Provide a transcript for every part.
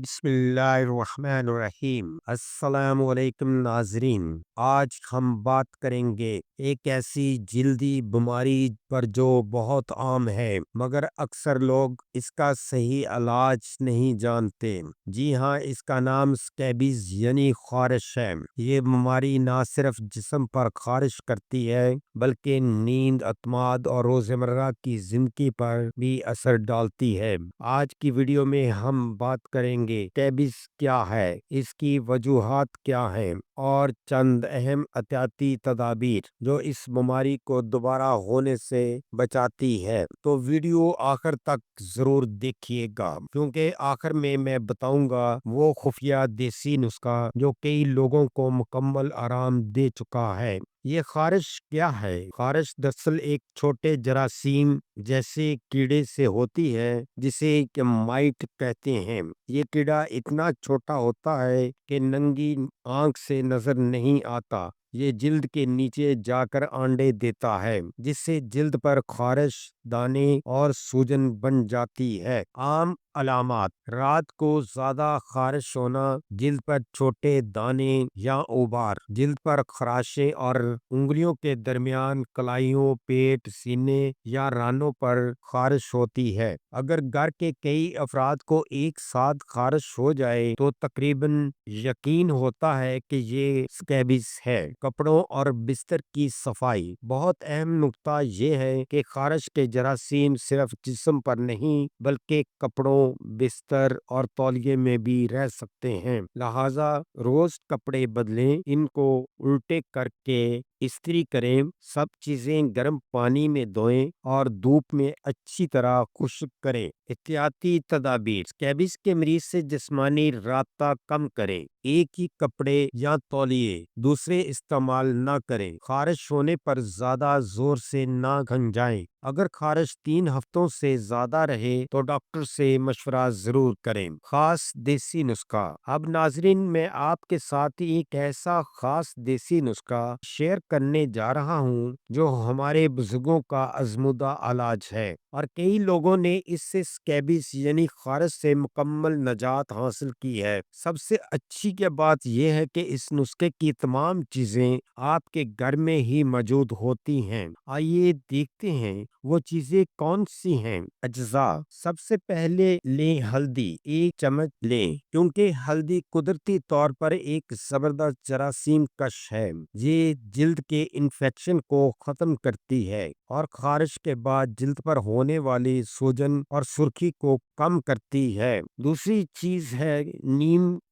بسم اللہ الرحمن الرحیم۔ السلام علیکم ناظرین، آج ہم بات کریں گے ایک ایسی جلدی بیماری پر جو بہت عام ہے مگر اکثر لوگ اس کا صحیح علاج نہیں جانتے۔ جی ہاں، اس کا نام سکیبیز یعنی خارش ہے۔ یہ بیماری نہ صرف جسم پر خارش کرتی ہے بلکہ نیند، اعتماد اور روزمرہ کی زندگی پر بھی اثر ڈالتی ہے۔ آج کی ویڈیو میں ہم بات کریں گے سکیبیز کیا ہے، اس کی وجوہات کیا ہیں اور چند اہم احتیاطی تدابیر جو اس بیماری کو دوبارہ ہونے سے بچاتی ہے۔ تو ویڈیو آخر تک ضرور دیکھیے گا کیونکہ آخر میں بتاؤں گا وہ خفیہ دیسی نسخہ جو کئی لوگوں کو مکمل آرام دے چکا ہے۔ یہ خارش کیا ہے؟ خارش دراصل ایک چھوٹے جراثیم جیسے کیڑے سے ہوتی ہے جسے کہ مائٹ کہتے ہیں۔ یہ کیڑا اتنا چھوٹا ہوتا ہے کہ ننگی آنکھ سے نظر نہیں آتا۔ یہ جلد کے نیچے جا کر انڈے دیتا ہے جس سے جلد پر خارش، دانے اور سوجن بن جاتی ہے۔ عام علامات: رات کو زیادہ خارش ہونا، جلد پر چھوٹے دانے یا اوبار، جلد پر خراشیں اور انگلیوں کے درمیان کلائیوں، پیٹ، سینے یا رانوں پر خارش ہوتی ہے۔ اگر گھر کے کئی افراد کو ایک ساتھ خارش ہو جائے تو تقریباً یقین ہوتا ہے کہ یہ سکیبیز ہے۔ کپڑوں اور بستر کی صفائی: بہت اہم نکتہ یہ ہے کہ خارش کے جراثیم صرف جسم پر نہیں بلکہ کپڑوں، بستر اور تولیے میں بھی رہ سکتے ہیں، لہذا روز کپڑے بدلیں، ان کو الٹے کر کے استری کریں، سب چیزیں گرم پانی میں دھوئیں اور دھوپ میں اچھی طرح خشک کریں۔ احتیاطی تدابیر: سکیبیز کے مریض سے جسمانی رابطہ کم کریں، ایک ہی کپڑے یا تولیے دوسرے استعمال نہ کریں، خارش ہونے پر زیادہ زور سے نہ گھنجائیں۔ اگر خارش 3 ہفتوں سے زیادہ رہے تو ڈاکٹر سے مشورہ ضرور کریں۔ خاص دیسی نسخہ: اب ناظرین، میں آپ کے ساتھ ایک ایسا خاص دیسی نسخہ شیئر کرنے جا رہا ہوں جو ہمارے بزرگوں کا آزمودہ علاج ہے اور کئی لوگوں نے اس سے سکیبیز یعنی خارش سے مکمل نجات حاصل کی ہے۔ سب سے اچھی کیا بات یہ ہے کہ اس نسخے کی تمام چیزیں آپ کے گھر میں ہی موجود ہوتی ہیں۔ آئیے دیکھتے ہیں وہ چیزیں کون سی ہیں۔ اجزاء: سب سے پہلے لیں ہلدی، 1 چمچ لیں کیونکہ ہلدی قدرتی طور پر ایک زبردست جراثیم کش ہے۔ یہ جلد کے انفیکشن کو ختم کرتی ہے اور خارش کے بعد جلد پر ہونے والی سوجن اور سرخی کو کم کرتی ہے۔ دوسری چیز ہے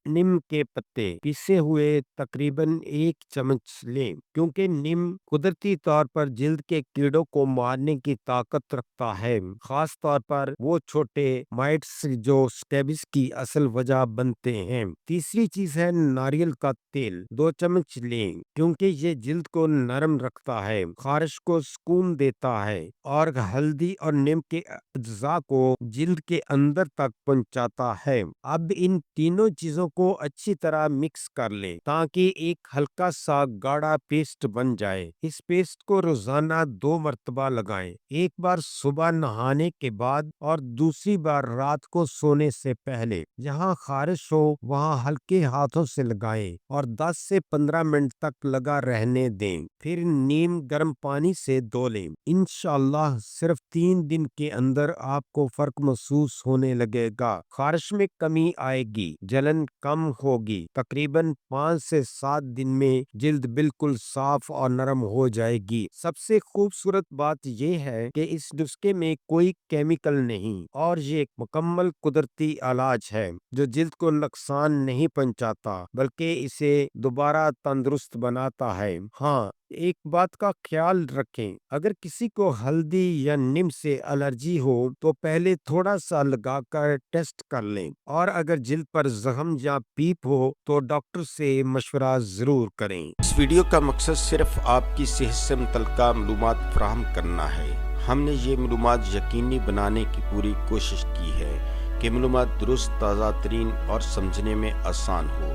نیم کے پتے پیسے ہوئے، تقریباً 1 چمچ لیں کیونکہ نیم قدرتی طور پر جلد کے کیڑوں کو مارنے کی طاقت رکھتا ہے، خاص طور پر وہ چھوٹے مائٹس جو سکیبیز کی اصل وجہ بنتے ہیں۔ تیسری چیز ہے ناریل کا تیل، 2 چمچ لیں کیونکہ یہ جلد کو نرم رکھتا ہے، خارش کو سکون دیتا ہے اور ہلدی اور نیم کے اجزاء کو جلد کے اندر تک پہنچاتا ہے۔ اب ان تینوں چیزوں کو اچھی طرح مکس کر لیں تاکہ ایک ہلکا سا گاڑھا پیسٹ بن جائے۔ اس پیسٹ کو روزانہ 2 مرتبہ لگائیں، ایک بار صبح نہانے کے بعد اور دوسری بار رات کو سونے سے پہلے۔ جہاں خارش ہو وہاں ہلکے ہاتھوں سے لگائیں اور 10 سے 15 منٹ تک لگا رہنے دیں، پھر نیم گرم پانی سے دھو لیں۔ انشاءاللہ صرف 3 دن کے اندر آپ کو فرق محسوس ہونے لگے گا، خارش میں کمی آئے گی، جلن کم ہوگی، تقریباً 5 سے 7 دن میں جلد بالکل صاف اور نرم ہو جائے گی۔ سب سے خوبصورت بات یہ ہے کہ اس نسخے میں کوئی کیمیکل نہیں اور یہ ایک مکمل قدرتی علاج ہے جو جلد کو نقصان نہیں پہنچاتا بلکہ اسے دوبارہ تندرست بناتا ہے۔ ہاں، ایک بات کا خیال رکھیں، اگر کسی کو ہلدی یا نیم سے الرجی ہو تو پہلے تھوڑا سا لگا کر ٹیسٹ کر لیں اور اگر جلد پر زخم یا پیپ ہو تو ڈاکٹر سے مشورہ ضرور کریں۔ اس ویڈیو کا مقصد صرف آپ کی صحت سے متعلقہ معلومات فراہم کرنا ہے۔ ہم نے یہ معلومات یقینی بنانے کی پوری کوشش کی ہے کہ معلومات درست، تازہ ترین اور سمجھنے میں آسان ہو۔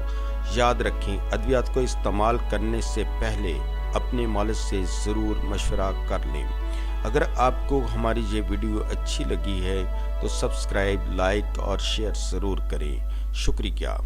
یاد رکھیں، ادویات کو استعمال کرنے سے پہلے اپنے مالج سے ضرور مشورہ کر لیں۔ اگر آپ کو ہماری یہ ویڈیو اچھی لگی ہے تو سبسکرائب، لائک اور شیئر ضرور کریں۔ شکریہ.